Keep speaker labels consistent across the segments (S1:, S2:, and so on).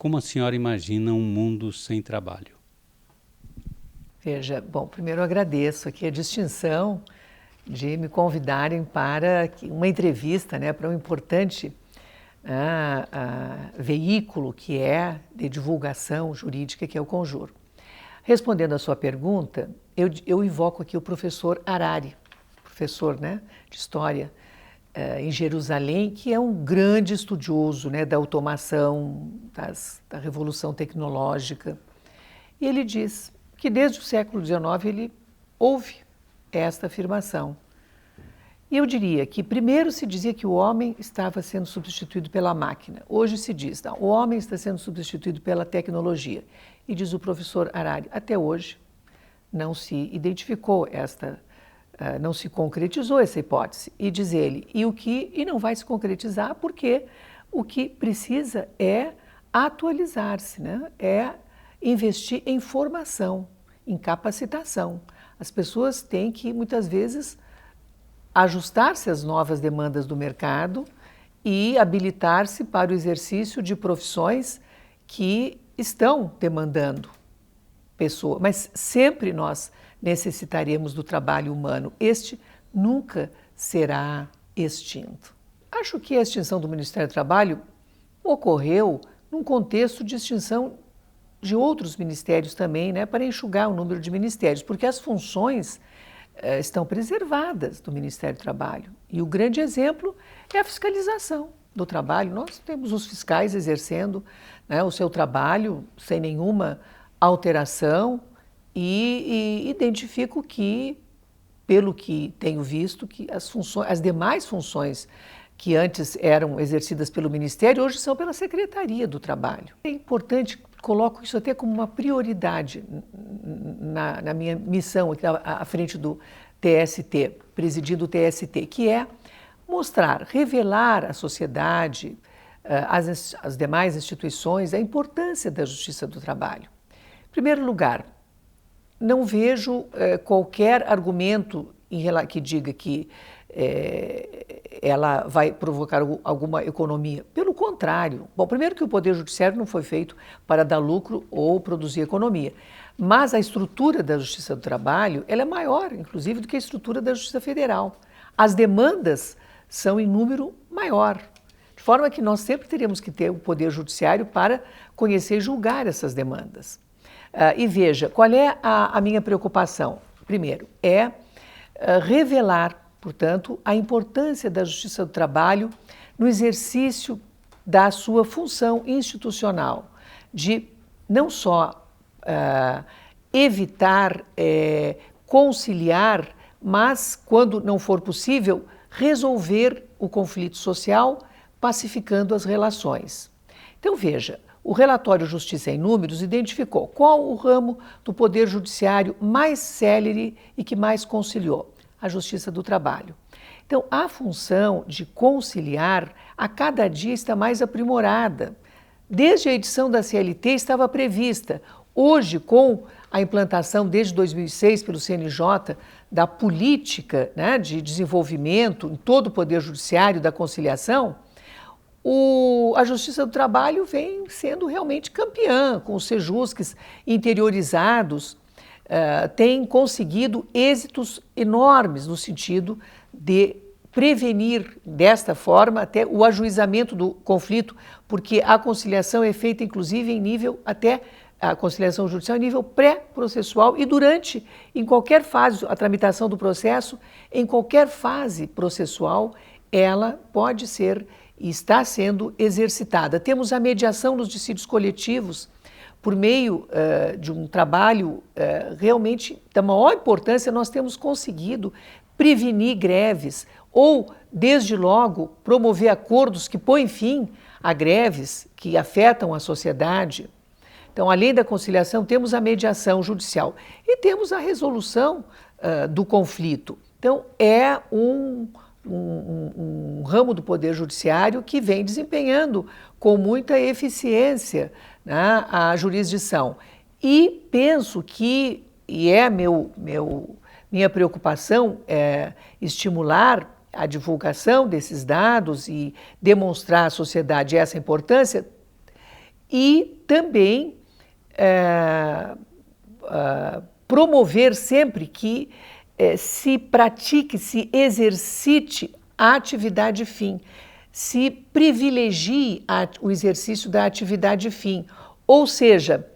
S1: como a senhora imagina um mundo sem trabalho?
S2: Veja, bom, primeiro eu agradeço aqui a distinção de me convidarem para uma entrevista, né, para um importante veículo que é de divulgação jurídica, que é o Conjur. Respondendo à sua pergunta, eu invoco aqui o professor Harari, professor, né, de História em Jerusalém, que é um grande estudioso, né, da automação, da revolução tecnológica. E ele diz que desde o século XIX ele ouve esta afirmação. E eu diria que primeiro se dizia que o homem estava sendo substituído pela máquina. Hoje se diz, não, o homem está sendo substituído pela tecnologia. E diz o professor Harari, até hoje não se identificou não se concretizou essa hipótese. E diz ele, e não vai se concretizar porque o que precisa é atualizar-se, né? É investir em formação, em capacitação. As pessoas têm que, muitas vezes, ajustar-se às novas demandas do mercado e habilitar-se para o exercício de profissões que estão demandando pessoas. Mas sempre nós necessitaremos do trabalho humano. Este nunca será extinto. Acho que a extinção do Ministério do Trabalho ocorreu num contexto de extinção de outros ministérios também, né, para enxugar o número de ministérios, porque as funções estão preservadas do Ministério do Trabalho. E o grande exemplo é a fiscalização do trabalho. Nós temos os fiscais exercendo, né, o seu trabalho sem nenhuma alteração e identifico que, pelo que tenho visto, que as demais funções que antes eram exercidas pelo Ministério, hoje são pela Secretaria do Trabalho. É importante, coloco isso até como uma prioridade na minha missão aqui à frente do TST, presidindo o TST, que é mostrar, revelar à sociedade, às demais instituições, a importância da Justiça do Trabalho. Em primeiro lugar, não vejo qualquer argumento que diga que ela vai provocar alguma economia. Pelo contrário. Bom, primeiro que o Poder Judiciário não foi feito para dar lucro ou produzir economia, mas a estrutura da Justiça do Trabalho ela é maior, inclusive, do que a estrutura da Justiça Federal. As demandas são em número maior, de forma que nós sempre teríamos que ter o Poder Judiciário para conhecer e julgar essas demandas. E veja, qual é a minha preocupação? Primeiro, revelar, portanto, a importância da Justiça do Trabalho no exercício da sua função institucional, de não só evitar, conciliar, mas, quando não for possível, resolver o conflito social, pacificando as relações. Então, veja, o relatório Justiça em Números identificou qual o ramo do Poder Judiciário mais célere e que mais conciliou: a Justiça do Trabalho. Então, a função de conciliar a cada dia está mais aprimorada. Desde a edição da CLT estava prevista. Hoje, com a implantação desde 2006 pelo CNJ da política, né, de desenvolvimento em todo o Poder Judiciário da conciliação, a Justiça do Trabalho vem sendo realmente campeã, com os sejusques interiorizados, tem conseguido êxitos enormes no sentido de prevenir desta forma até o ajuizamento do conflito, porque a conciliação é feita inclusive em nível até a conciliação judicial em nível pré-processual e em qualquer fase, a tramitação do processo, em qualquer fase processual, ela pode ser e está sendo exercitada. Temos a mediação nos dissídios coletivos, por meio de um trabalho realmente da maior importância. Nós temos conseguido prevenir greves ou, desde logo, promover acordos que põem fim a greves que afetam a sociedade. Então, além da conciliação, temos a mediação judicial e temos a resolução do conflito. Então, é um ramo do Poder Judiciário que vem desempenhando com muita eficiência, né, a jurisdição. E penso que, minha preocupação é estimular a divulgação desses dados e demonstrar à sociedade essa importância, e também promover sempre que se pratique, se exercite a atividade fim, se privilegie o exercício da atividade fim, ou seja,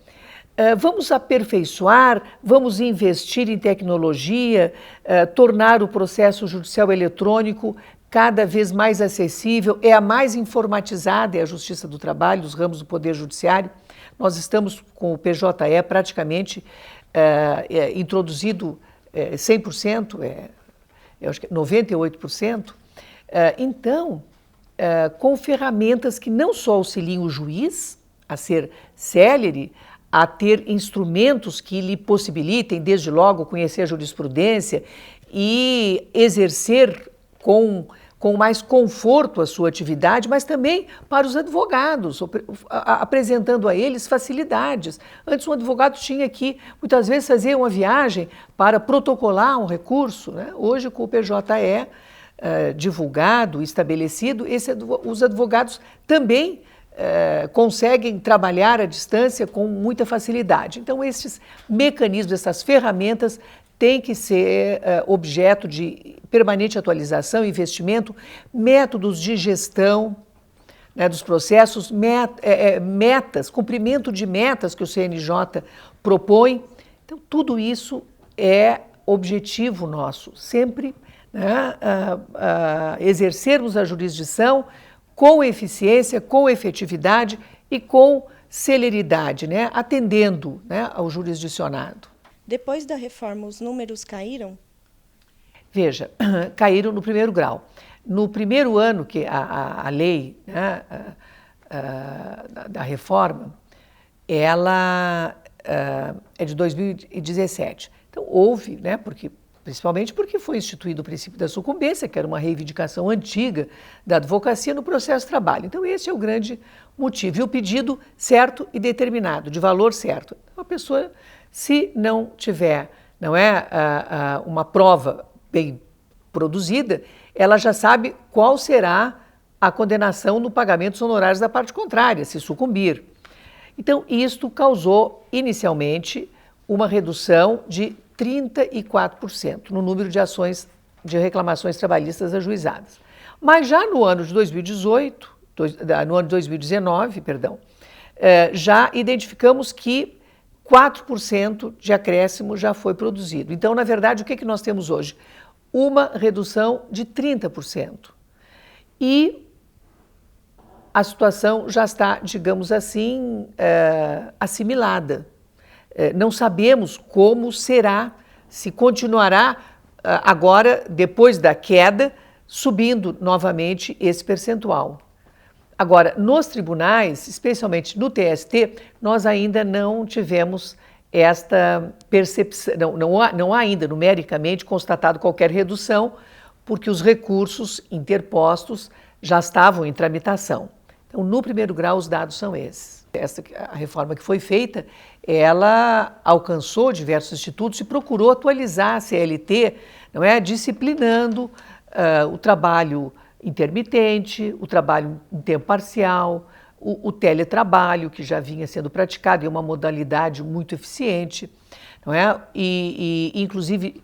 S2: vamos aperfeiçoar, vamos investir em tecnologia, tornar o processo judicial eletrônico cada vez mais acessível, é a mais informatizada, é a Justiça do Trabalho, os ramos do Poder Judiciário. Nós estamos com o PJE praticamente introduzido 100%, eu acho que 98%. Então, com ferramentas que não só auxiliam o juiz a ser célere, a ter instrumentos que lhe possibilitem, desde logo, conhecer a jurisprudência e exercer com mais conforto a sua atividade, mas também para os advogados, apresentando a eles facilidades. Antes, um advogado tinha que, muitas vezes, fazer uma viagem para protocolar um recurso, né? Hoje, com o PJE divulgado, estabelecido, os advogados também conseguem trabalhar à distância com muita facilidade. Então, esses mecanismos, essas ferramentas têm que ser objeto de permanente atualização, investimento, métodos de gestão, né, dos processos, metas, cumprimento de metas que o CNJ propõe. Então, tudo isso é objetivo nosso, sempre, né, exercermos a jurisdição com eficiência, com efetividade e com celeridade, né, atendendo, né, ao jurisdicionado.
S3: Depois da reforma, os números caíram?
S2: Veja, caíram no primeiro grau. No primeiro ano que a lei, né, da reforma, ela é de 2017. Então, houve, né, principalmente porque foi instituído o princípio da sucumbência, que era uma reivindicação antiga da advocacia no processo de trabalho. Então, esse é o grande motivo. E o pedido certo e determinado, de valor certo. Então, a pessoa, se não tiver, uma prova bem produzida, ela já sabe qual será a condenação no pagamento dos honorários da parte contrária, se sucumbir. Então, isto causou, inicialmente, uma redução de 34% no número de ações de reclamações trabalhistas ajuizadas. Mas já no ano de 2019, já identificamos que 4% de acréscimo já foi produzido. Então, na verdade, o que nós temos hoje? Uma redução de 30%. E a situação já está, digamos assim, assimilada. Não sabemos como será, se continuará agora, depois da queda, subindo novamente esse percentual. Agora, nos tribunais, especialmente no TST, nós ainda não tivemos esta percepção, não há ainda numericamente constatado qualquer redução, porque os recursos interpostos já estavam em tramitação. Então, no primeiro grau, os dados são esses. A reforma que foi feita, ela alcançou diversos institutos e procurou atualizar a CLT, disciplinando o trabalho intermitente, o trabalho em tempo parcial, o teletrabalho, que já vinha sendo praticado, é uma modalidade muito eficiente, inclusive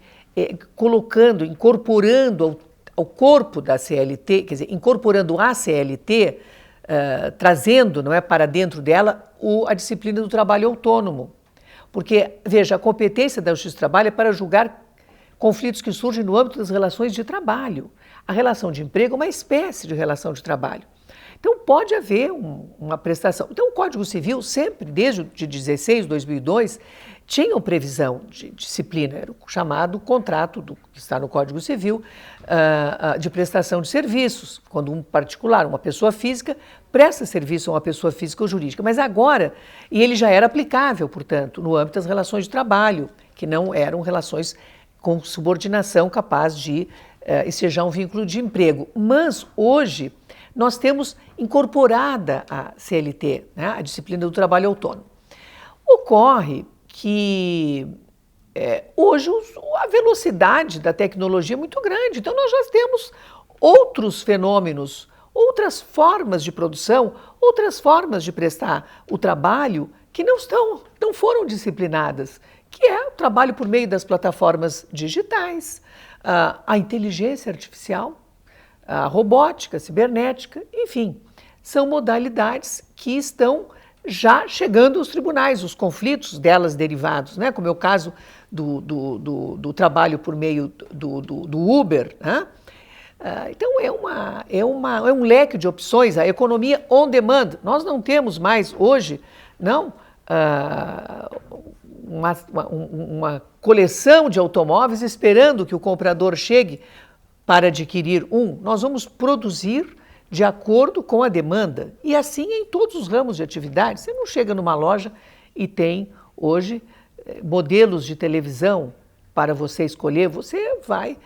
S2: incorporando ao corpo da CLT, quer dizer, incorporando a CLT, trazendo para dentro dela a disciplina do trabalho autônomo. Porque, veja, a competência da Justiça do Trabalho é para julgar conflitos que surgem no âmbito das relações de trabalho. A relação de emprego é uma espécie de relação de trabalho. Então, pode haver uma prestação. Então, o Código Civil, sempre, desde 2002, tinha previsão de disciplina, era o chamado contrato, que está no Código Civil, de prestação de serviços, quando um particular, uma pessoa física, presta serviço a uma pessoa física ou jurídica. Mas agora, e ele já era aplicável, portanto, no âmbito das relações de trabalho, que não eram relações com subordinação capaz de ensejar um vínculo de emprego. Mas, hoje, nós temos incorporada a CLT, a disciplina do trabalho autônomo. Ocorre que hoje a velocidade da tecnologia é muito grande, então nós já temos outros fenômenos, outras formas de produção, outras formas de prestar o trabalho que não foram disciplinadas, que é o trabalho por meio das plataformas digitais, a inteligência artificial, a robótica, a cibernética, enfim, são modalidades que estão já chegando aos tribunais, os conflitos delas derivados, né? Como é o caso do trabalho por meio do Uber, né? Então é um leque de opções, a economia on demand. Nós não temos mais hoje, não, uma coleção de automóveis esperando que o comprador chegue para adquirir um. Nós vamos produzir de acordo com a demanda. E assim em todos os ramos de atividade. Você não chega numa loja e tem hoje modelos de televisão para você escolher, você vai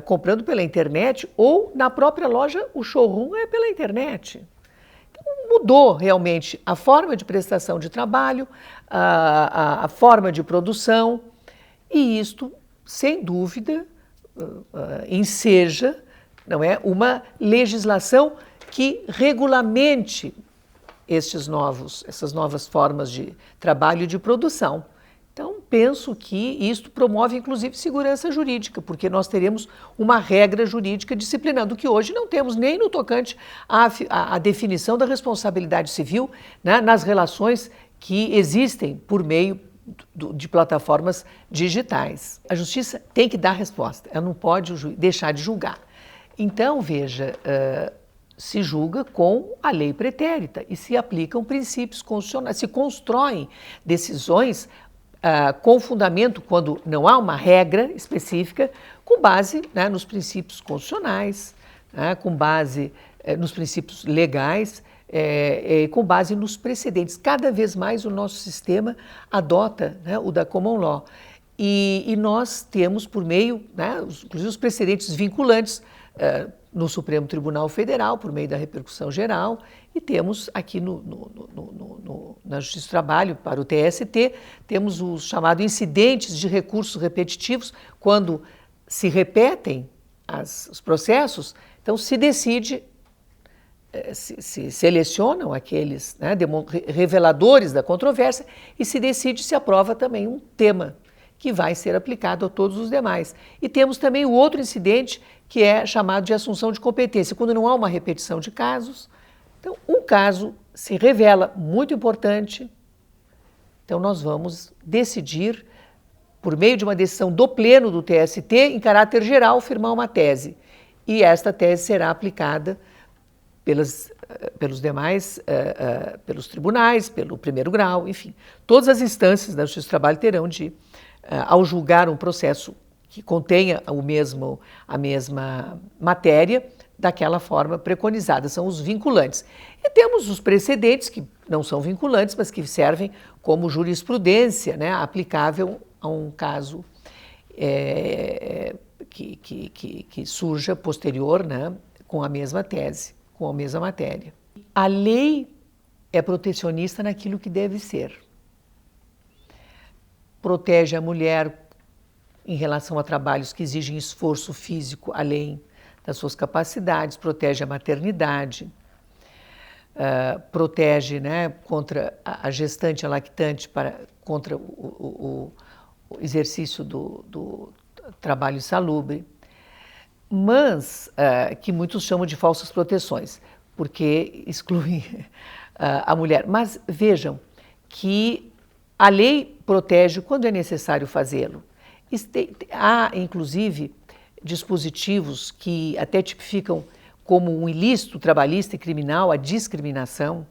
S2: comprando pela internet ou na própria loja o showroom é pela internet. Então, mudou realmente a forma de prestação de trabalho, a forma de produção e isto, sem dúvida, enseja, não é, uma legislação que regulamente essas novas formas de trabalho e de produção. Então, penso que isto promove, inclusive, segurança jurídica, porque nós teremos uma regra jurídica disciplinando, que hoje não temos nem no tocante à definição da responsabilidade civil, né, nas relações que existem por meio de plataformas digitais. A justiça tem que dar resposta, ela não pode deixar de julgar. Então, veja, se julga com a lei pretérita e se aplicam princípios constitucionais, se constroem decisões com fundamento, quando não há uma regra específica, com base, né, nos princípios constitucionais, né, com base nos princípios legais, com base nos precedentes. Cada vez mais o nosso sistema adota, né, o da common law. E nós temos, por meio, né, inclusive os precedentes vinculantes, no Supremo Tribunal Federal, por meio da repercussão geral, e temos aqui na Justiça do Trabalho, para o TST, temos os chamados incidentes de recursos repetitivos, quando se repetem os processos, então se decide, se selecionam aqueles, né, reveladores da controvérsia e se decide se aprova também um tema que vai ser aplicado a todos os demais. E temos também o outro incidente, que é chamado de assunção de competência, quando não há uma repetição de casos. Então, um caso se revela muito importante, então nós vamos decidir, por meio de uma decisão do Pleno do TST, em caráter geral, firmar uma tese. E esta tese será aplicada pelos demais, pelos tribunais, pelo primeiro grau, enfim. Todas as instâncias da Justiça do Trabalho terão de, ao julgar um processo que contenha a mesma matéria, daquela forma preconizada, são os vinculantes. E temos os precedentes, que não são vinculantes, mas que servem como jurisprudência, né, aplicável a um caso que surja posterior, né, com a mesma tese, com a mesma matéria. A lei é protecionista naquilo que deve ser. Protege a mulher em relação a trabalhos que exigem esforço físico além das suas capacidades, protege a maternidade, protege, né, contra a gestante e a lactante, contra o exercício do trabalho insalubre, mas que muitos chamam de falsas proteções, porque excluem a mulher. Mas vejam que a lei protege quando é necessário fazê-lo. Há, inclusive, dispositivos que até tipificam como um ilícito trabalhista e criminal a discriminação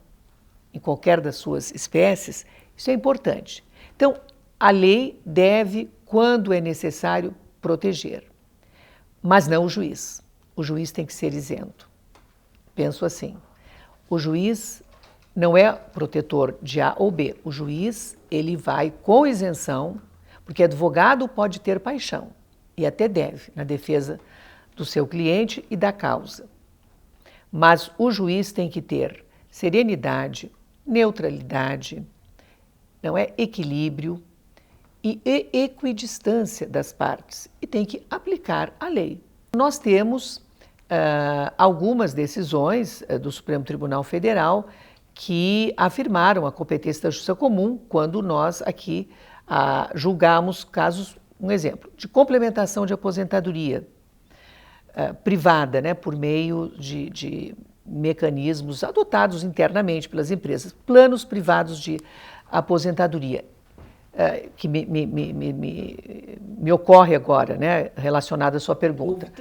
S2: em qualquer das suas espécies. Isso é importante. Então, a lei deve, quando é necessário, proteger, mas não o juiz. O juiz tem que ser isento. Penso assim, o juiz não é protetor de A ou B. O juiz, ele vai com isenção, porque advogado pode ter paixão, e até deve, na defesa do seu cliente e da causa. Mas o juiz tem que ter serenidade, neutralidade, não é, equilíbrio e equidistância das partes, e tem que aplicar a lei. Nós temos algumas decisões do Supremo Tribunal Federal que afirmaram a competência da justiça comum quando nós aqui julgamos casos, um exemplo, de complementação de aposentadoria privada, né, por meio de mecanismos adotados internamente pelas empresas, planos privados de aposentadoria, que me ocorre agora, né, relacionado à sua pergunta.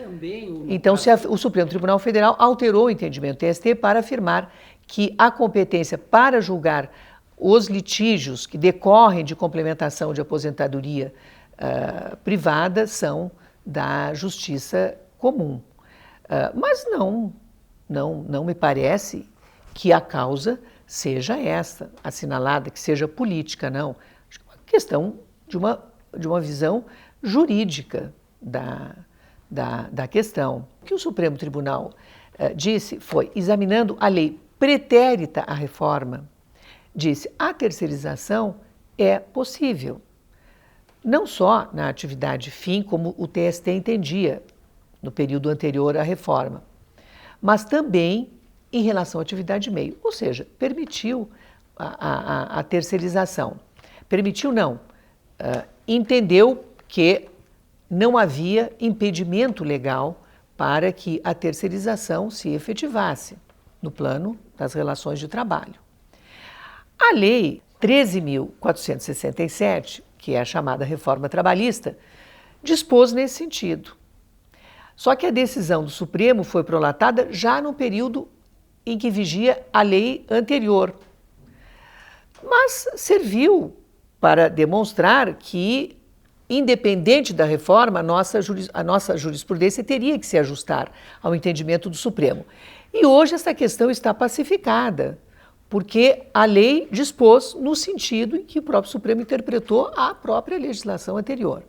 S2: Então, o Supremo Tribunal Federal alterou o entendimento do TST para afirmar que a competência para julgar os litígios que decorrem de complementação de aposentadoria privada são da justiça comum. Mas não me parece que a causa seja essa, assinalada, que seja política, não. Acho que é uma questão de uma visão jurídica da questão. O que o Supremo Tribunal disse foi, examinando a lei pretérita à reforma, disse a terceirização é possível, não só na atividade fim, como o TST entendia no período anterior à reforma, mas também em relação à atividade meio, ou seja, permitiu a terceirização. Permitiu não, entendeu que não havia impedimento legal para que a terceirização se efetivasse no plano das relações de trabalho. A Lei 13.467, que é a chamada reforma trabalhista, dispôs nesse sentido. Só que a decisão do Supremo foi prolatada já no período em que vigia a lei anterior. Mas serviu para demonstrar que, independente da reforma, a nossa jurisprudência teria que se ajustar ao entendimento do Supremo. E hoje essa questão está pacificada, porque a lei dispôs no sentido em que o próprio Supremo interpretou a própria legislação anterior.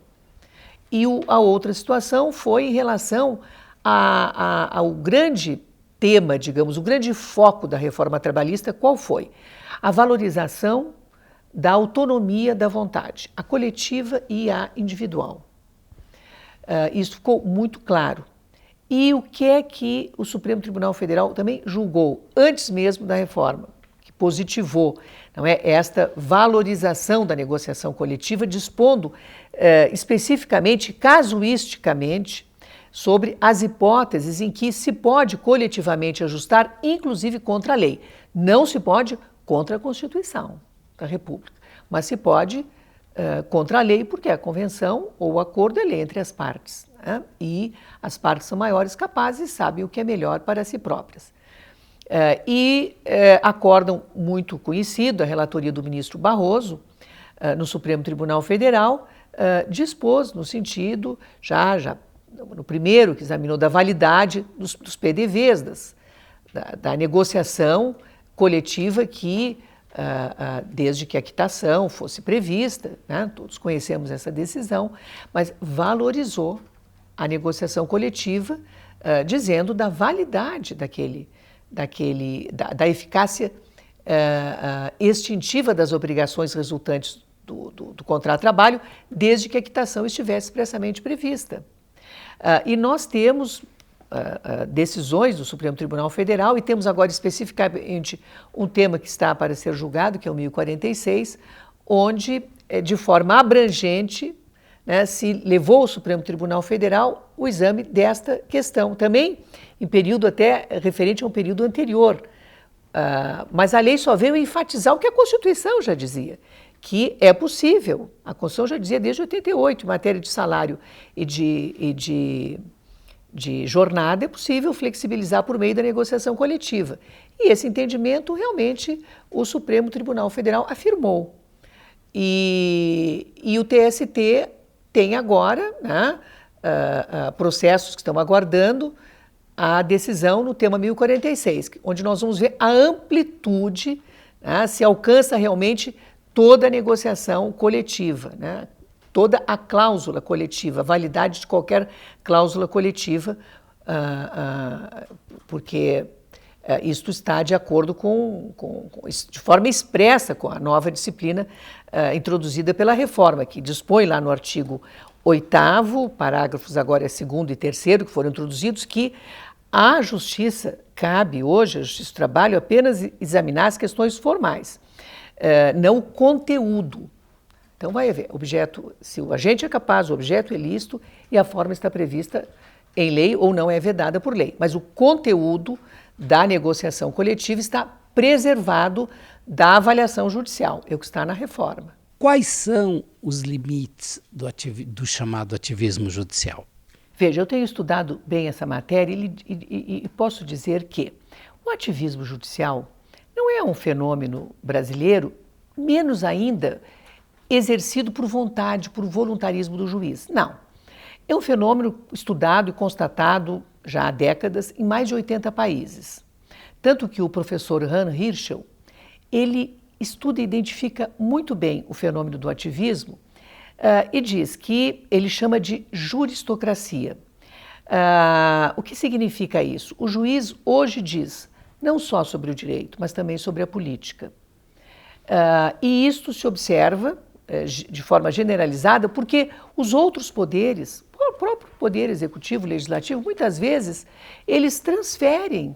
S2: E a outra situação foi em relação ao grande tema, digamos, o grande foco da reforma trabalhista, qual foi? A valorização da autonomia da vontade, a coletiva e a individual. Isso ficou muito claro. E o que é que o Supremo Tribunal Federal também julgou antes mesmo da reforma, que positivou, não é, esta valorização da negociação coletiva, dispondo especificamente, casuisticamente, sobre as hipóteses em que se pode coletivamente ajustar, inclusive contra a lei. Não se pode contra a Constituição da República, mas se pode contra a lei, porque a convenção ou o acordo é lei entre as partes, né? E as partes são maiores capazes e sabem o que é melhor para si próprias. Acórdão muito conhecido, a relatoria do ministro Barroso, no Supremo Tribunal Federal, dispôs no sentido, já no primeiro que examinou, da validade dos PDVs, da negociação coletiva que, desde que a quitação fosse prevista, né, todos conhecemos essa decisão, mas valorizou a negociação coletiva, dizendo da validade da eficácia extintiva das obrigações resultantes do contrato de trabalho, desde que a quitação estivesse expressamente prevista. E nós temos decisões do Supremo Tribunal Federal e temos agora especificamente um tema que está para ser julgado, que é o 1046, onde, de forma abrangente, né, se levou ao Supremo Tribunal Federal o exame desta questão, também em período até referente a um período anterior. Mas a lei só veio enfatizar o que a Constituição já dizia, que é possível. A Constituição já dizia desde 88, em matéria de salário e de jornada, é possível flexibilizar por meio da negociação coletiva. E esse entendimento, realmente, o Supremo Tribunal Federal afirmou. E o TST tem agora, né, processos que estão aguardando a decisão no tema 1046, onde nós vamos ver a amplitude, né, se alcança realmente toda a negociação coletiva, né, toda a cláusula coletiva, a validade de qualquer cláusula coletiva, porque isto está de acordo de forma expressa com a nova disciplina introduzida pela reforma, que dispõe lá no artigo 8º, parágrafos agora 2º e 3º, que foram introduzidos, que A justiça cabe hoje, a justiça do trabalho, apenas examinar as questões formais, não o conteúdo. Então vai haver objeto, se o agente é capaz, o objeto é lícito e a forma está prevista em lei ou não é vedada por lei. Mas o conteúdo da negociação coletiva está preservado da avaliação judicial, é o que está na reforma.
S4: Quais são os limites do chamado ativismo judicial?
S2: Veja, eu tenho estudado bem essa matéria e posso dizer que o ativismo judicial não é um fenômeno brasileiro, menos ainda exercido por vontade, por voluntarismo do juiz. Não. É um fenômeno estudado e constatado já há décadas em mais de 80 países. Tanto que o professor Hans Hirschel, ele estuda e identifica muito bem o fenômeno do ativismo e diz que ele chama de juristocracia. O que significa isso? O juiz hoje diz não só sobre o direito, mas também sobre a política. E isto se observa de forma generalizada porque os outros poderes, o próprio poder executivo, legislativo, muitas vezes eles transferem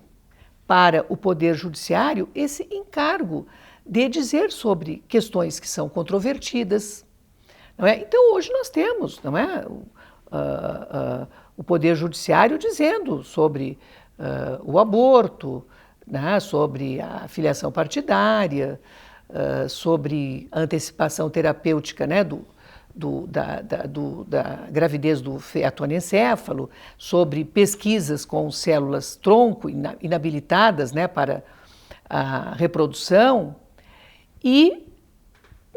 S2: para o poder judiciário esse encargo de dizer sobre questões que são controvertidas, não é? Então hoje nós temos, não é, o poder judiciário dizendo sobre o aborto, né, sobre a filiação partidária, sobre a antecipação terapêutica, né, da gravidez do feto anencéfalo, sobre pesquisas com células tronco inabilitadas, né, para a reprodução, e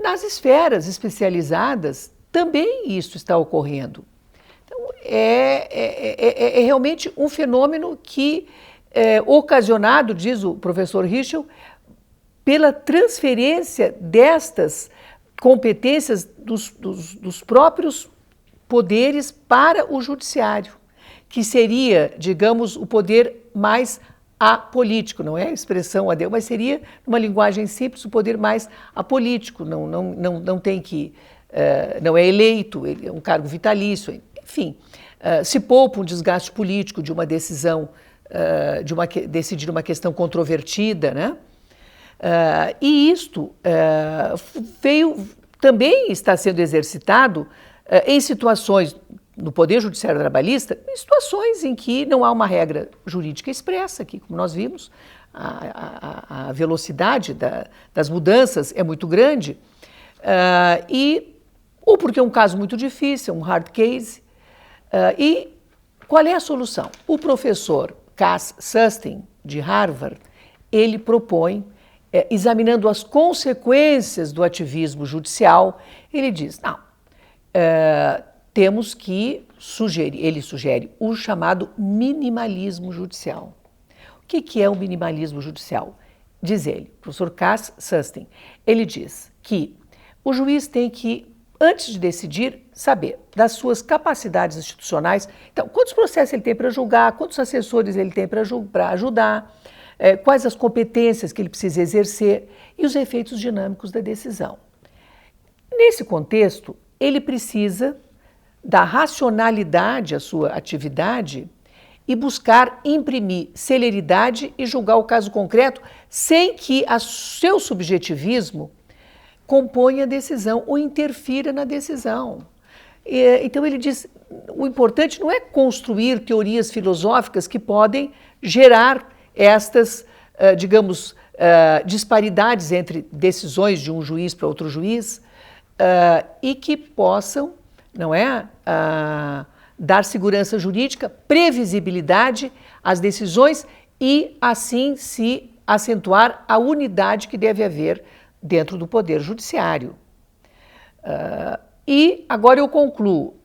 S2: nas esferas especializadas também isso está ocorrendo. Então, é realmente um fenômeno que é ocasionado, diz o professor Hirschel, pela transferência destas competências dos próprios poderes para o judiciário, que seria, digamos, o poder mais apolítico, não é a expressão ADEU, mas seria, numa linguagem simples, o poder mais apolítico, não tem que, não é eleito, é um cargo vitalício, enfim, se poupa um desgaste político de uma decisão, decidir uma questão controvertida, né? E isto também está sendo exercitado em situações, no Poder Judiciário Trabalhista, em situações em que não há uma regra jurídica expressa, que, como nós vimos, a velocidade das mudanças é muito grande, ou porque é um caso muito difícil, um hard case. E qual é a solução? O professor Cass Sunstein, de Harvard, ele propõe, examinando as consequências do ativismo judicial, ele diz, não, temos que ele sugere o chamado minimalismo judicial. O que é o minimalismo judicial? Diz ele, o professor Cass Sunstein, ele diz que o juiz tem que, antes de decidir, saber das suas capacidades institucionais, então, quantos processos ele tem para julgar, quantos assessores ele tem para ajudar, quais as competências que ele precisa exercer e os efeitos dinâmicos da decisão. Nesse contexto, ele precisa dar racionalidade à sua atividade e buscar imprimir celeridade e julgar o caso concreto sem que o seu subjetivismo componha a decisão ou interfira na decisão. Então ele diz, o importante não é construir teorias filosóficas que podem gerar estas, digamos, disparidades entre decisões de um juiz para outro juiz e que possam, não é, dar segurança jurídica, previsibilidade às decisões e, assim, se acentuar a unidade que deve haver dentro do Poder Judiciário. E agora eu concluo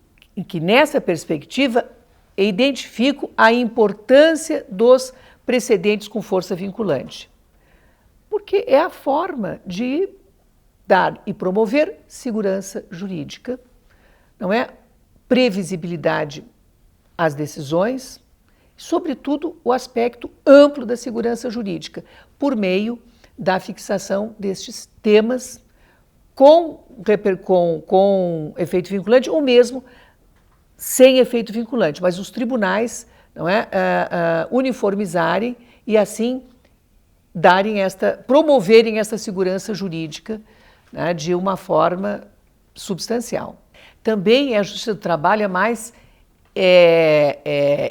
S2: que, nessa perspectiva, eu identifico a importância dos precedentes com força vinculante, porque é a forma de dar e promover segurança jurídica, não é? Previsibilidade às decisões, sobretudo o aspecto amplo da segurança jurídica, por meio da fixação destes temas com efeito vinculante ou mesmo sem efeito vinculante, mas os tribunais não é? Uniformizarem e assim promoverem essa segurança jurídica, né, de uma forma substancial. Também a Justiça do Trabalho é mais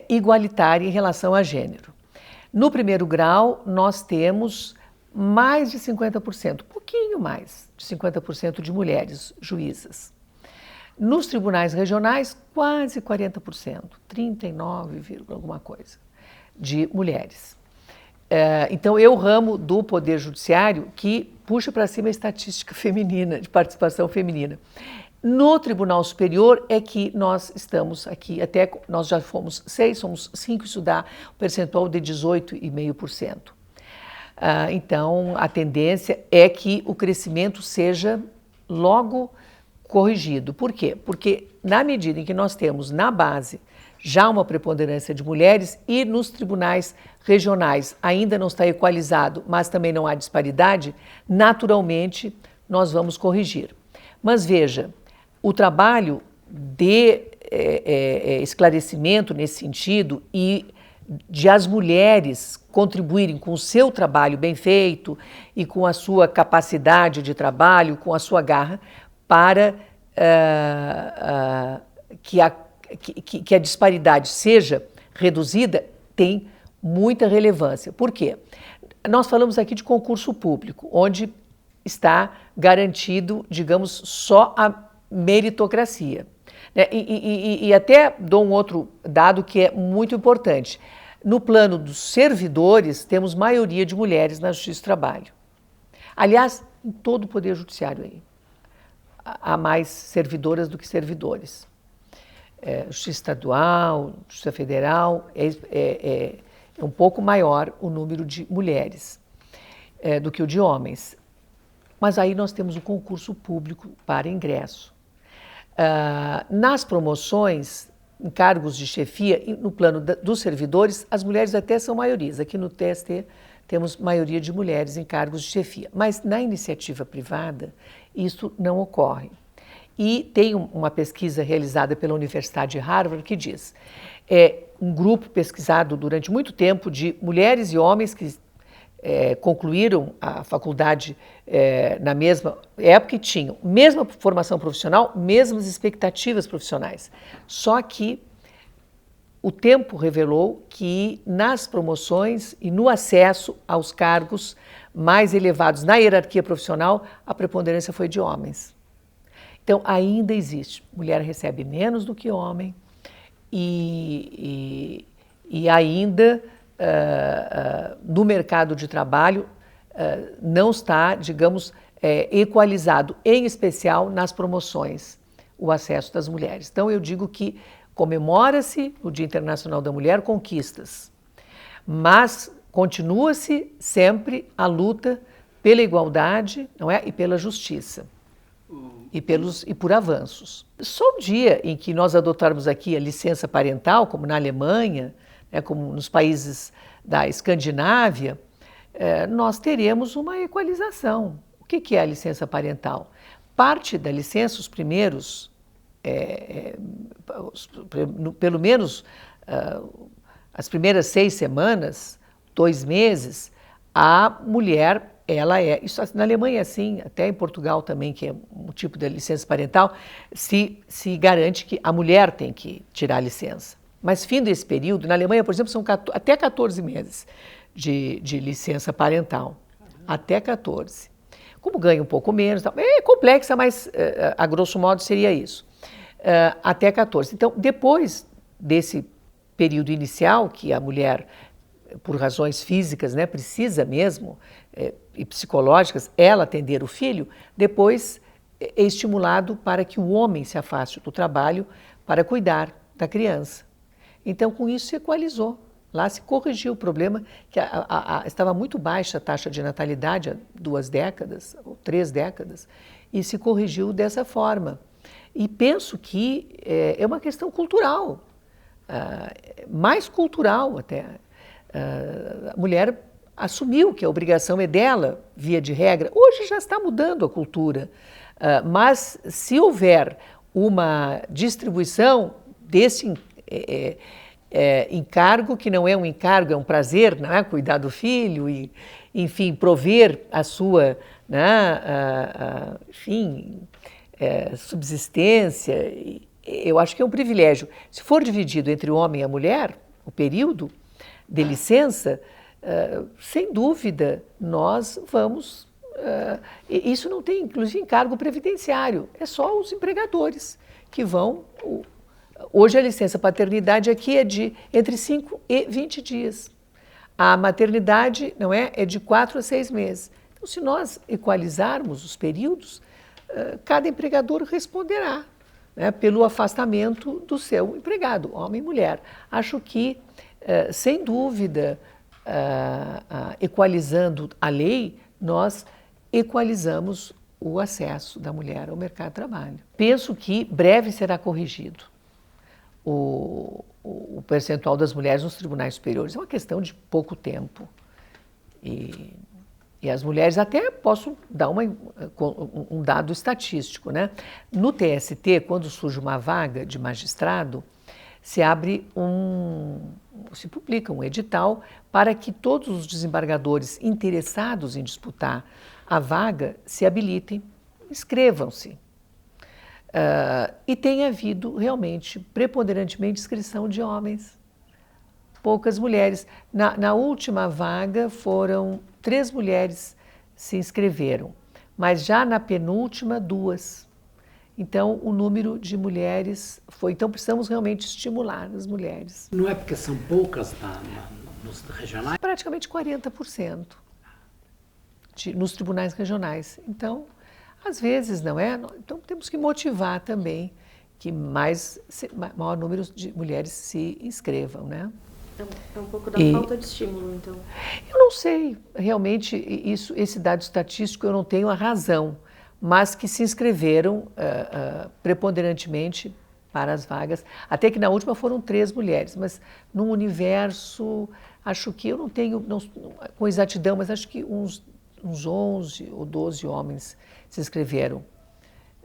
S2: igualitária em relação a gênero. No primeiro grau, nós temos mais de 50%, um pouquinho mais de 50% de mulheres juízas. Nos tribunais regionais, quase 40%, 39, alguma coisa, de mulheres. Então, é o ramo do Poder Judiciário que puxa para cima a estatística feminina, de participação feminina. No Tribunal Superior é que nós estamos aqui, até nós já fomos 6, somos 5, isso dá um percentual de 18,5%. Então, a tendência é que o crescimento seja logo corrigido. Por quê? Porque na medida em que nós temos na base já uma preponderância de mulheres e nos tribunais regionais ainda não está equalizado, mas também não há disparidade, naturalmente nós vamos corrigir. Mas veja, o trabalho de esclarecimento nesse sentido e de as mulheres contribuírem com o seu trabalho bem feito e com a sua capacidade de trabalho, com a sua garra, para que a disparidade seja reduzida, tem muita relevância. Por quê? Nós falamos aqui de concurso público, onde está garantido, digamos, só a meritocracia. E até dou um outro dado que é muito importante. No plano dos servidores, temos maioria de mulheres na Justiça do Trabalho. Aliás, em todo o Poder Judiciário aí. Há mais servidoras do que servidores. Justiça Estadual, Justiça Federal, é um pouco maior o número de mulheres do que o de homens. Mas aí nós temos o concurso público para ingresso. Nas promoções, em cargos de chefia, no plano dos servidores, as mulheres até são maiorias. Aqui no TST temos maioria de mulheres em cargos de chefia. Mas na iniciativa privada, isso não ocorre. E tem uma pesquisa realizada pela Universidade de Harvard que diz, um grupo pesquisado durante muito tempo de mulheres e homens que concluíram a faculdade na mesma época e tinham mesma formação profissional, mesmas expectativas profissionais. Só que o tempo revelou que nas promoções e no acesso aos cargos mais elevados na hierarquia profissional, a preponderância foi de homens. Então, ainda existe. Mulher recebe menos do que homem e ainda no mercado de trabalho não está, digamos, equalizado, em especial nas promoções, o acesso das mulheres. Então, eu digo que comemora-se o Dia Internacional da Mulher conquistas, mas continua-se sempre a luta pela igualdade, não é? E pela justiça. E por avanços. Só o dia em que nós adotarmos aqui a licença parental, como na Alemanha, como nos países da Escandinávia, nós teremos uma equalização. O que é a licença parental? Parte da licença, os primeiros, pelo menos as primeiras 6 semanas, 2 meses, a mulher, isso na Alemanha é assim, até em Portugal também, que é um tipo de licença parental, se garante que a mulher tem que tirar a licença. Mas fim desse período, na Alemanha, por exemplo, são até 14 meses de licença parental. Até 14. Como ganha um pouco menos, é complexa, mas a grosso modo seria isso. Até 14. Então, depois desse período inicial, que a mulher, por razões físicas, né, precisa mesmo, e psicológicas, ela atender o filho, depois é estimulado para que o homem se afaste do trabalho para cuidar da criança. Então, com isso se equalizou. Lá se corrigiu o problema, que estava muito baixa a taxa de natalidade há 2 décadas, ou 3 décadas, e se corrigiu dessa forma. E penso que é uma questão cultural, mais cultural até. A mulher assumiu que a obrigação é dela, via de regra. Hoje já está mudando a cultura, mas se houver uma distribuição desse encargo que não é um encargo, é um prazer, não é? Cuidar do filho e, enfim, prover a sua, né, enfim, subsistência. Eu acho que é um privilégio. Se for dividido entre o homem e a mulher, o período de licença, sem dúvida, nós vamos... isso não tem, inclusive, encargo previdenciário. É só os empregadores que vão... Hoje a licença paternidade aqui é de entre 5 e 20 dias. A maternidade, não é? É de 4 a 6 meses. Então, se nós equalizarmos os períodos, cada empregador responderá, né, pelo afastamento do seu empregado, homem e mulher. Acho que, sem dúvida, equalizando a lei, nós equalizamos o acesso da mulher ao mercado de trabalho. Penso que breve será corrigido o percentual das mulheres nos tribunais superiores. É uma questão de pouco tempo. E as mulheres, até posso dar um dado estatístico, né? No TST, quando surge uma vaga de magistrado, se publica um edital para que todos os desembargadores interessados em disputar a vaga se habilitem, inscrevam-se. E tem havido realmente, preponderantemente, inscrição de homens, poucas mulheres. Na última vaga foram 3 mulheres se inscreveram, mas já na penúltima 2. Então o número de mulheres foi. Então precisamos realmente estimular as mulheres.
S4: Não é porque são poucas nos regionais?
S2: Praticamente 40% nos tribunais regionais. Então, às vezes, não é? Então temos que motivar também que maior número de mulheres se inscrevam, né?
S5: É um pouco da falta de estímulo, então.
S2: Eu não sei, realmente, esse dado estatístico eu não tenho a razão, mas que se inscreveram preponderantemente para as vagas, até que na última foram 3 mulheres, mas num universo, acho que eu não tenho com exatidão, mas acho que uns 11 ou 12 homens se inscreveram.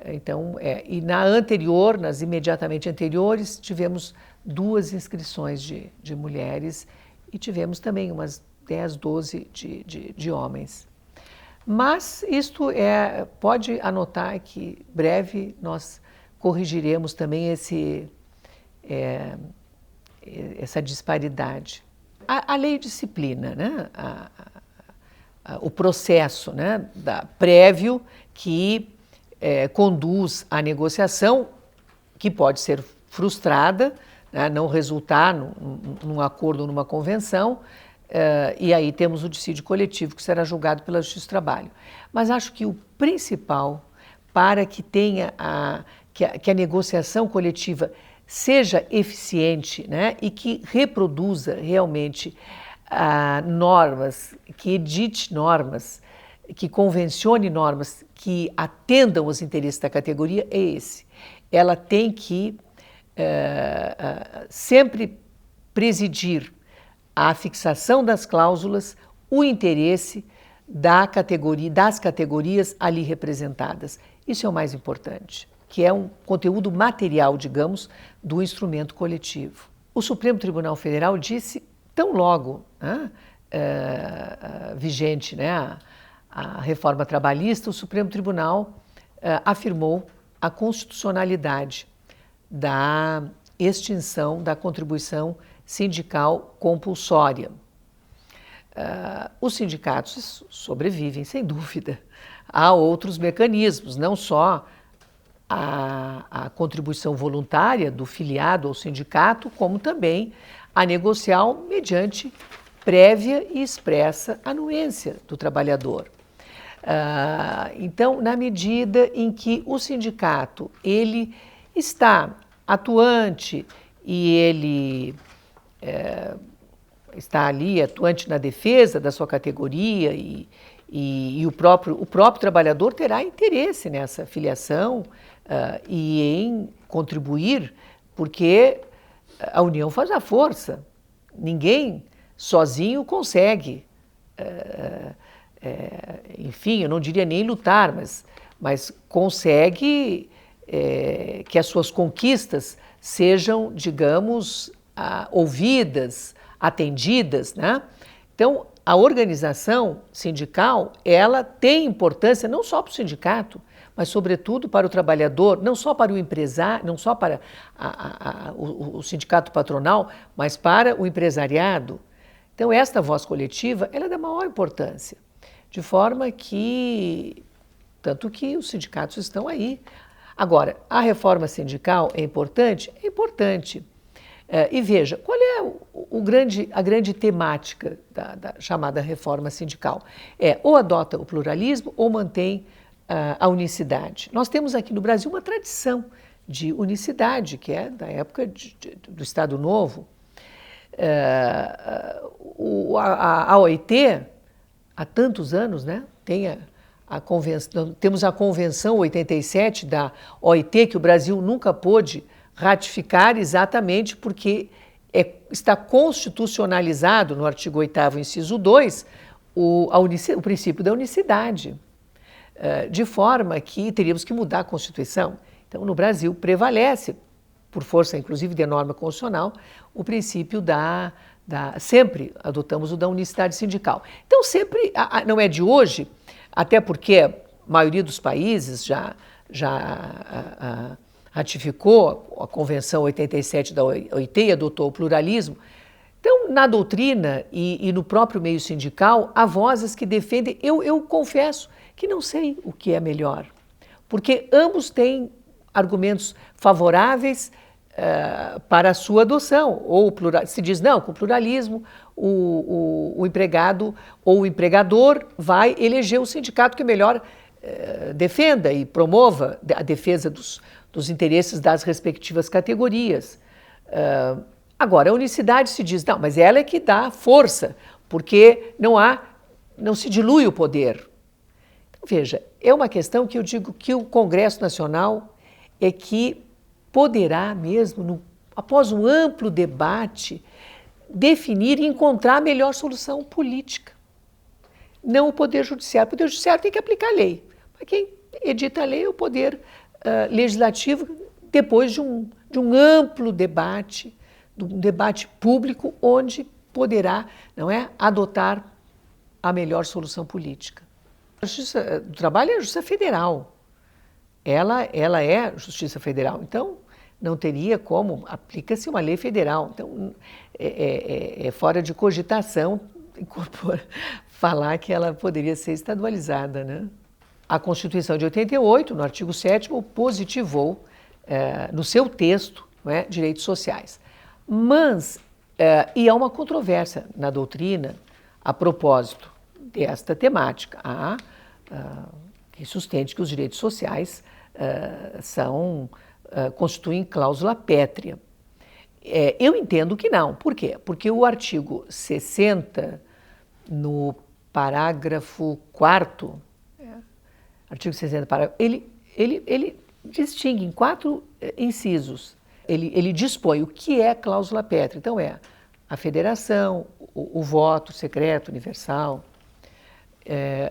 S2: Então, e nas imediatamente anteriores, tivemos 2 inscrições de mulheres e tivemos também umas 10, 12 de homens. Mas isto pode anotar que breve nós corrigiremos também essa disparidade. A lei disciplina, né? O processo, né, prévio que conduz à negociação, que pode ser frustrada, né, não resultar num acordo, numa convenção, e aí temos o dissídio coletivo, que será julgado pela Justiça do Trabalho. Mas acho que o principal para que tenha que a negociação coletiva seja eficiente, né, e que reproduza realmente normas, que edite normas, que convencione normas que atendam os interesses da categoria, é esse. Ela tem que sempre presidir a fixação das cláusulas, o interesse das categorias ali representadas. Isso é o mais importante, que é um conteúdo material, digamos, do instrumento coletivo. O Supremo Tribunal Federal disse, tão logo vigente, né, a reforma trabalhista, o Supremo Tribunal afirmou a constitucionalidade da extinção da contribuição sindical compulsória. Os sindicatos sobrevivem, sem dúvida. Há outros mecanismos, não só a contribuição voluntária do filiado ao sindicato, como também a negocial mediante prévia e expressa anuência do trabalhador. Então, na medida em que o sindicato ele está atuante e ele está ali atuante na defesa da sua categoria e o próprio trabalhador terá interesse nessa filiação e em contribuir, porque a união faz a força. Ninguém sozinho consegue, enfim, eu não diria nem lutar, mas consegue que as suas conquistas sejam, digamos, ouvidas, atendidas, né? Então, a organização sindical, ela tem importância não só para o sindicato, mas sobretudo para o trabalhador, não só para o empresário, não só para o sindicato patronal, mas para o empresariado. Então, esta voz coletiva, ela é da maior importância, de forma que, tanto que os sindicatos estão aí. Agora, a reforma sindical é importante? É importante. E veja, qual é a grande temática da chamada reforma sindical? Ou adota o pluralismo ou mantém a unicidade. Nós temos aqui no Brasil uma tradição de unicidade, que é da época do Estado Novo. A OIT, há tantos anos, né, temos a Convenção 87 da OIT, que o Brasil nunca pôde ratificar exatamente porque está constitucionalizado no artigo 8º, inciso 2, o princípio da unicidade, de forma que teríamos que mudar a Constituição. Então, no Brasil, prevalece, por força inclusive de norma constitucional, o princípio sempre adotamos o da unicidade sindical. Então, sempre, não é de hoje, até porque a maioria dos países já ratificou a Convenção 87 da OIT e adotou o pluralismo. Então, na doutrina e no próprio meio sindical, há vozes que defendem, eu confesso que não sei o que é melhor, porque ambos têm argumentos favoráveis para a sua adoção. Ou se diz, não, com o pluralismo, o empregado ou o empregador vai eleger o sindicato que melhor defenda e promova a defesa dos interesses das respectivas categorias. Agora, a unicidade se diz, não, mas ela é que dá força, porque não se dilui o poder. Então, veja, é uma questão que eu digo que o Congresso Nacional é que poderá mesmo, após um amplo debate, definir e encontrar a melhor solução política. Não o Poder Judiciário. O Poder Judiciário tem que aplicar a lei. Mas quem edita a lei é o Poder Legislativo, depois de um amplo debate, de um debate público, onde poderá, adotar a melhor solução política. A Justiça do Trabalho é a Justiça Federal. Ela é Justiça Federal. Então, não teria como, aplica-se uma lei federal. Então, é fora de cogitação falar que ela poderia ser estadualizada, né? A Constituição de 88, no artigo 7º, positivou, no seu texto, direitos sociais. Mas, e há uma controvérsia na doutrina a propósito desta temática. Há que sustente que os direitos sociais constituem cláusula pétrea. Eu entendo que não. Por quê? Porque o artigo 60, no parágrafo 4º, artigo 60, ele distingue em 4 incisos. Ele dispõe o que é cláusula pétrea. Então, a federação, o voto secreto, universal,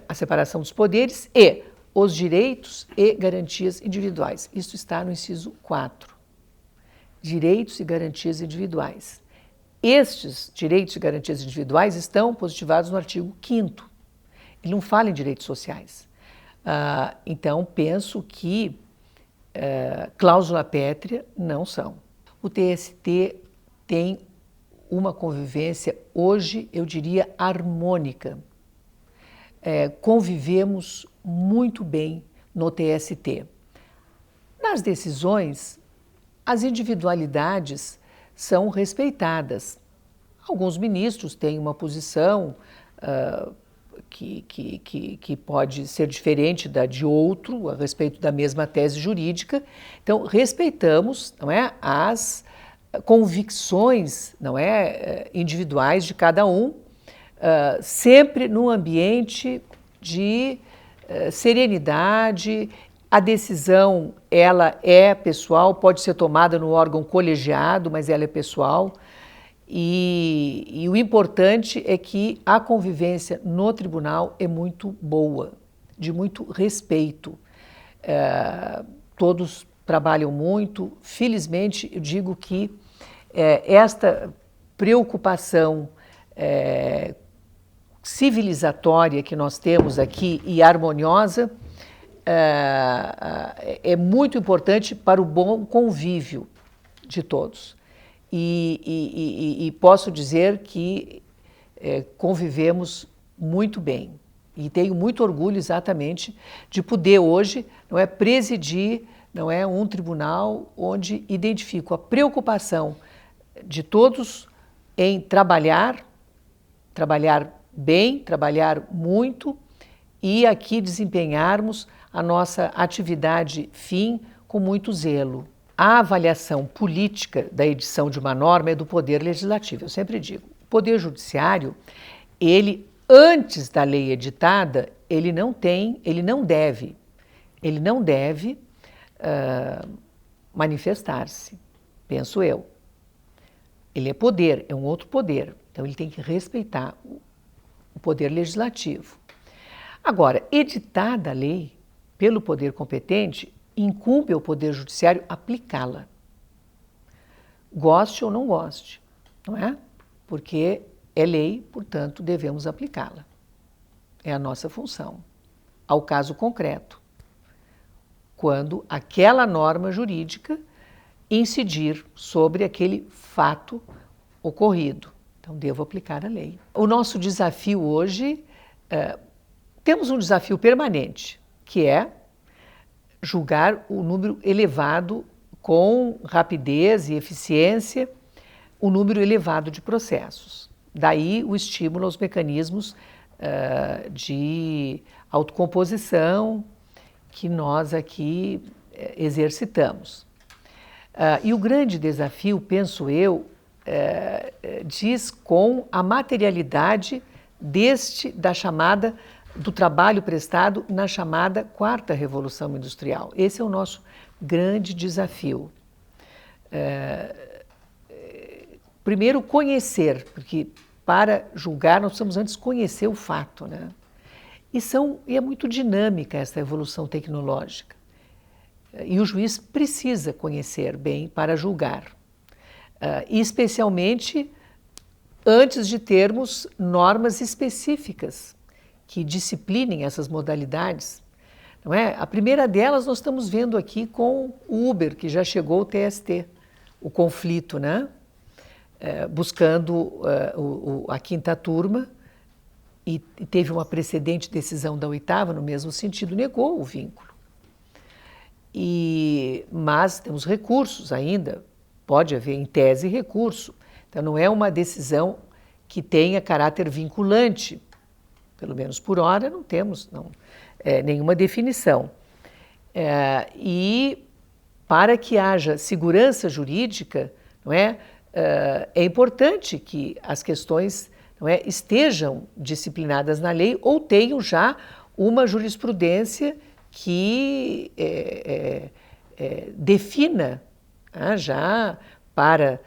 S2: a separação dos poderes e os direitos e garantias individuais. Isso está no inciso 4. Direitos e garantias individuais. Estes direitos e garantias individuais estão positivados no artigo 5º. Ele não fala em direitos sociais. Então, penso que cláusula pétrea não são. O TST tem uma convivência, hoje, eu diria, harmônica. Convivemos muito bem no TST. Nas decisões, as individualidades são respeitadas. Alguns ministros têm uma posição que pode ser diferente da de outro a respeito da mesma tese jurídica. Então, respeitamos, as convicções, individuais de cada um, sempre num ambiente de serenidade. A decisão, ela é pessoal, pode ser tomada no órgão colegiado, mas ela é pessoal. E o importante é que a convivência no tribunal é muito boa, de muito respeito. Todos trabalham muito. Felizmente, eu digo que esta preocupação civilizatória que nós temos aqui e harmoniosa é muito importante para o bom convívio de todos. E posso dizer que convivemos muito bem. E tenho muito orgulho exatamente de poder hoje, não é, presidir, não é, um tribunal onde identifico a preocupação de todos em trabalhar bem, trabalhar muito e aqui desempenharmos a nossa atividade fim com muito zelo. A avaliação política da edição de uma norma é do Poder Legislativo. Eu sempre digo, o Poder Judiciário, ele, antes da lei editada, ele não deve manifestar-se, penso eu. Ele é poder, é um outro poder, então ele tem que respeitar o Poder Legislativo. Agora, editada a lei pelo poder competente, incumbe ao Poder Judiciário aplicá-la. Goste ou não goste, não é? Porque é lei, portanto, devemos aplicá-la. É a nossa função. Ao caso concreto, quando aquela norma jurídica incidir sobre aquele fato ocorrido. Então, devo aplicar a lei. O nosso desafio hoje, temos um desafio permanente, que é julgar o número elevado, com rapidez e eficiência, o número elevado de processos. Daí o estímulo aos mecanismos de autocomposição que nós aqui exercitamos. E o grande desafio, penso eu, diz com a materialidade do trabalho prestado na chamada quarta revolução industrial. Esse é o nosso grande desafio. Primeiro, conhecer, porque para julgar nós precisamos antes conhecer o fato, né? E é muito dinâmica essa evolução tecnológica. E o juiz precisa conhecer bem para julgar. E especialmente antes de termos normas específicas que disciplinem essas modalidades. Não é? A primeira delas nós estamos vendo aqui com o Uber, que já chegou ao TST, o conflito, né? Buscando a quinta turma, e teve uma precedente decisão da oitava no mesmo sentido, negou o vínculo. Mas temos recursos ainda, pode haver em tese recurso, então não é uma decisão que tenha caráter vinculante, pelo menos por hora não temos nenhuma definição. E para que haja segurança jurídica, não é importante que as questões estejam disciplinadas na lei ou tenham já uma jurisprudência que defina já para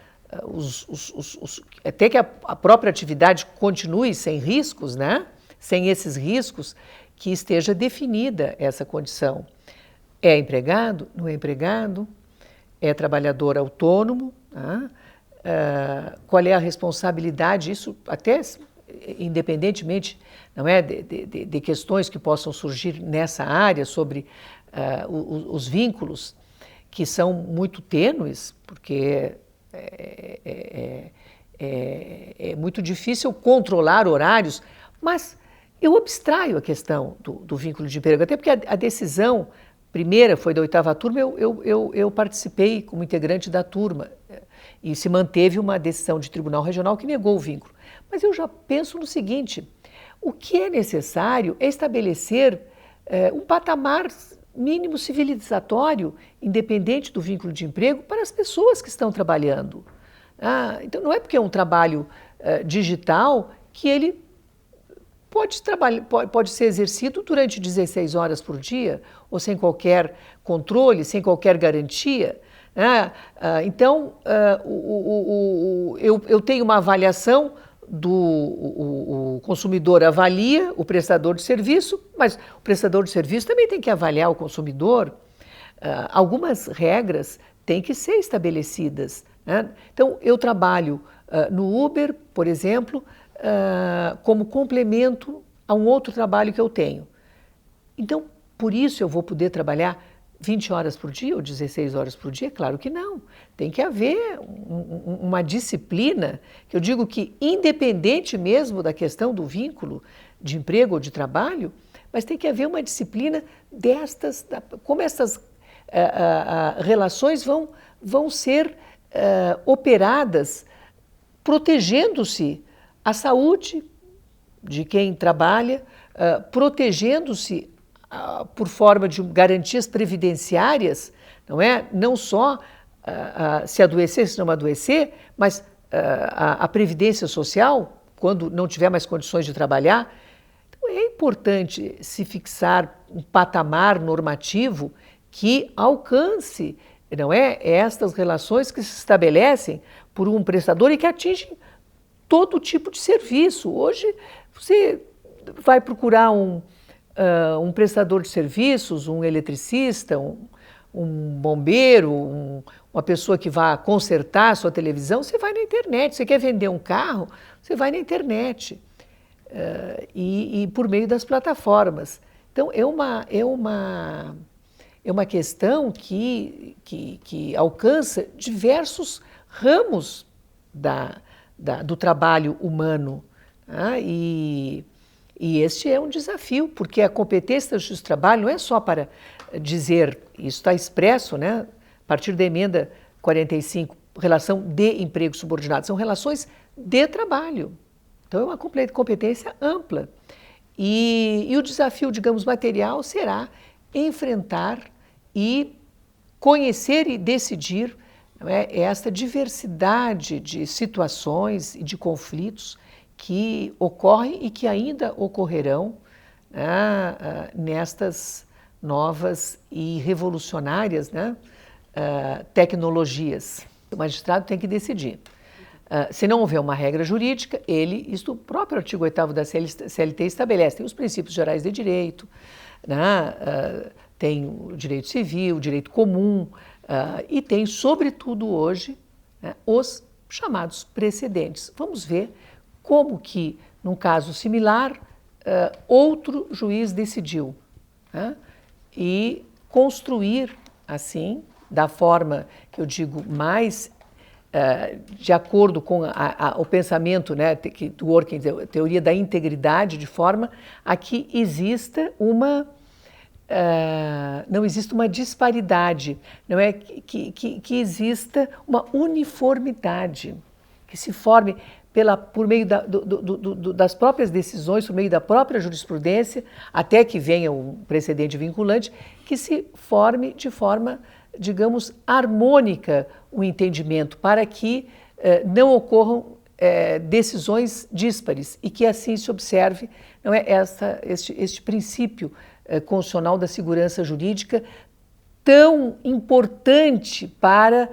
S2: até que a própria atividade continue sem riscos, né? Sem esses riscos, que esteja definida essa condição. É empregado? Não é empregado? É trabalhador autônomo? Tá? Qual é a responsabilidade? Isso até independentemente, não é, de questões que possam surgir nessa área sobre os vínculos, que são muito tênues, porque é muito difícil controlar horários, mas eu abstraio a questão do vínculo de emprego, até porque a decisão primeira foi da oitava turma, eu participei como integrante da turma, e se manteve uma decisão de tribunal regional que negou o vínculo. Mas eu já penso no seguinte, o que é necessário é estabelecer um patamar mínimo civilizatório, independente do vínculo de emprego, para as pessoas que estão trabalhando. Então não é porque é um trabalho digital que ele pode ser exercido durante 16 horas por dia, ou sem qualquer controle, sem qualquer garantia. Então, eu tenho uma avaliação o consumidor avalia o prestador de serviço, mas o prestador de serviço também tem que avaliar o consumidor. Algumas regras têm que ser estabelecidas né? Então, eu trabalho no Uber, por exemplo, como complemento a um outro trabalho que eu tenho. Então, por isso eu vou poder trabalhar 20 horas por dia ou 16 horas por dia? Claro que não. Tem que haver uma disciplina, que eu digo que independente mesmo da questão do vínculo de emprego ou de trabalho, mas tem que haver uma disciplina destas, como essas relações vão ser operadas protegendo-se a saúde de quem trabalha, protegendo-se por forma de garantias previdenciárias, não é? Não só se adoecer, se não adoecer, mas a previdência social, quando não tiver mais condições de trabalhar. Então, é importante se fixar um patamar normativo que alcance, não é, estas relações que se estabelecem por um prestador e que atingem todo tipo de serviço. Hoje, você vai procurar um prestador de serviços, um eletricista, um bombeiro, uma pessoa que vá consertar a sua televisão, você vai na internet. Você quer vender um carro, você vai na internet. E por meio das plataformas. Então, é uma questão que alcança diversos ramos do trabalho humano. Tá? E este é um desafio, porque a competência da justiça do trabalho não é só para dizer, isso está expresso, né, a partir da emenda 45, relação de emprego subordinado, são relações de trabalho. Então, é uma competência ampla. E o desafio, digamos, material será enfrentar e conhecer e decidir, não é, esta diversidade de situações e de conflitos que ocorrem e que ainda ocorrerão, né, nestas novas e revolucionárias, né, tecnologias. O magistrado tem que decidir. Se não houver uma regra jurídica, isso o próprio artigo 8º da CLT estabelece, tem os princípios gerais de direito, né, tem o direito civil, o direito comum, e tem, sobretudo hoje, né, os chamados precedentes. Vamos ver como que, num caso similar, outro juiz decidiu, né, e construir, assim, da forma que eu digo mais de acordo com o pensamento, né, do Dworkin, a teoria da integridade, de forma a que exista não exista uma disparidade, não é que exista uma uniformidade, que se forme por meio das próprias decisões, por meio da própria jurisprudência, até que venha um precedente vinculante, que se forme de forma, digamos, harmônica o entendimento, para que não ocorram decisões díspares e que assim se observe, não é, este princípio constitucional da segurança jurídica tão importante para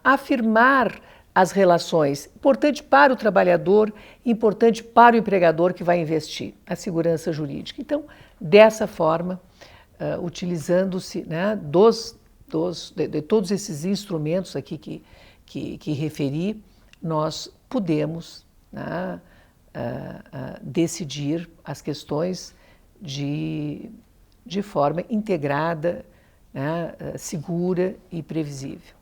S2: afirmar as relações, importante para o trabalhador, importante para o empregador que vai investir, a segurança jurídica. Então, dessa forma, utilizando-se, né, de todos esses instrumentos aqui que referi, nós podemos, né, decidir as questões de forma integrada, né, segura e previsível.